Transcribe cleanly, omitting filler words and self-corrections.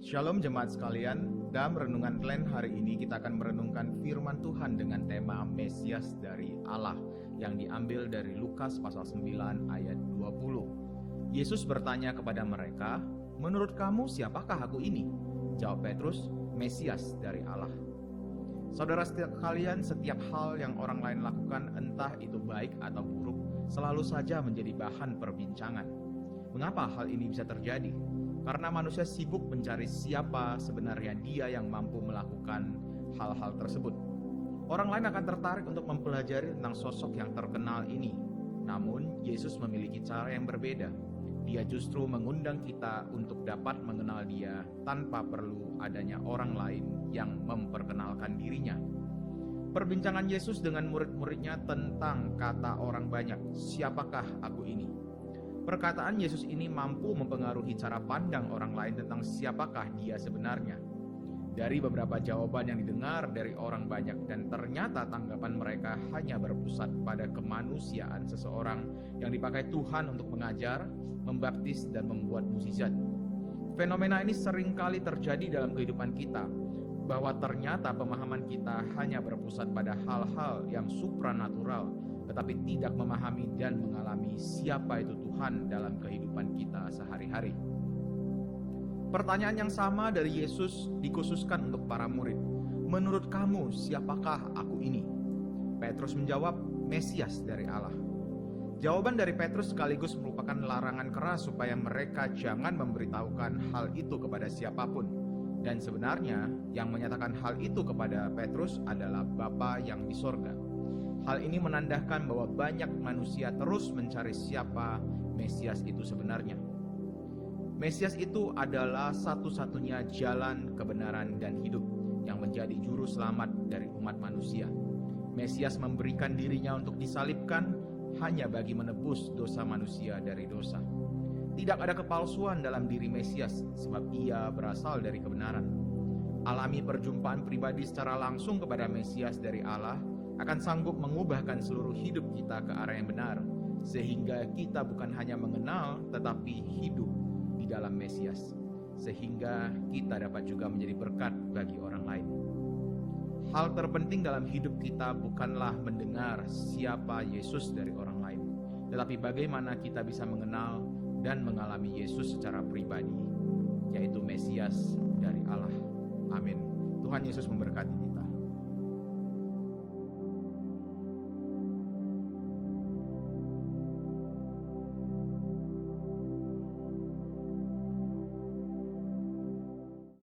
Shalom jemaat sekalian, dalam renungan Glenn hari ini kita akan merenungkan firman Tuhan dengan tema Mesias dari Allah yang diambil dari Lukas pasal 9 ayat 20. Yesus bertanya kepada mereka, "Menurut kamu siapakah aku ini?" Jawab Petrus, "Mesias dari Allah." Saudara sekalian, setiap hal yang orang lain lakukan, entah itu baik atau buruk, selalu saja menjadi bahan perbincangan. Mengapa hal ini bisa terjadi? Karena manusia sibuk mencari siapa sebenarnya dia yang mampu melakukan hal-hal tersebut. Orang lain akan tertarik untuk mempelajari tentang sosok yang terkenal ini. Namun, Yesus memiliki cara yang berbeda. Dia justru mengundang kita untuk dapat mengenal Dia tanpa perlu adanya orang lain yang memperkenalkan dirinya. Perbincangan Yesus dengan murid-muridnya tentang kata orang banyak, "Siapakah aku ini?" Perkataan Yesus ini mampu mempengaruhi cara pandang orang lain tentang siapakah dia sebenarnya. Dari beberapa jawaban yang didengar dari orang banyak dan ternyata tanggapan mereka hanya berpusat pada kemanusiaan seseorang yang dipakai Tuhan untuk mengajar, membaptis, dan membuat mukjizat. Fenomena ini seringkali terjadi dalam kehidupan kita, bahwa ternyata pemahaman kita hanya berpusat pada hal-hal yang supranatural, tetapi tidak memahami dan mengalami siapa itu Tuhan dalam kehidupan kita sehari-hari. Pertanyaan yang sama dari Yesus dikhususkan untuk para murid. "Menurut kamu siapakah aku ini?" Petrus menjawab, "Mesias dari Allah." Jawaban dari Petrus sekaligus merupakan larangan keras supaya mereka jangan memberitahukan hal itu kepada siapapun. Dan sebenarnya yang menyatakan hal itu kepada Petrus adalah Bapa yang di sorga. Hal ini menandakan bahwa banyak manusia terus mencari siapa Mesias itu sebenarnya. Mesias itu adalah satu-satunya jalan kebenaran dan hidup yang menjadi juru selamat dari umat manusia. Mesias memberikan dirinya untuk disalibkan hanya bagi menebus dosa manusia dari dosa. Tidak ada kepalsuan dalam diri Mesias sebab ia berasal dari kebenaran. Alami perjumpaan pribadi secara langsung kepada Mesias dari Allah akan sanggup mengubahkan seluruh hidup kita ke arah yang benar, sehingga kita bukan hanya mengenal tetapi hidup di dalam Mesias, sehingga kita dapat juga menjadi berkat bagi orang lain. Hal terpenting dalam hidup kita bukanlah mendengar siapa Yesus dari orang lain, tetapi bagaimana kita bisa mengenal dan mengalami Yesus secara pribadi, yaitu Mesias dari Allah. Amin. Tuhan Yesus memberkati kita.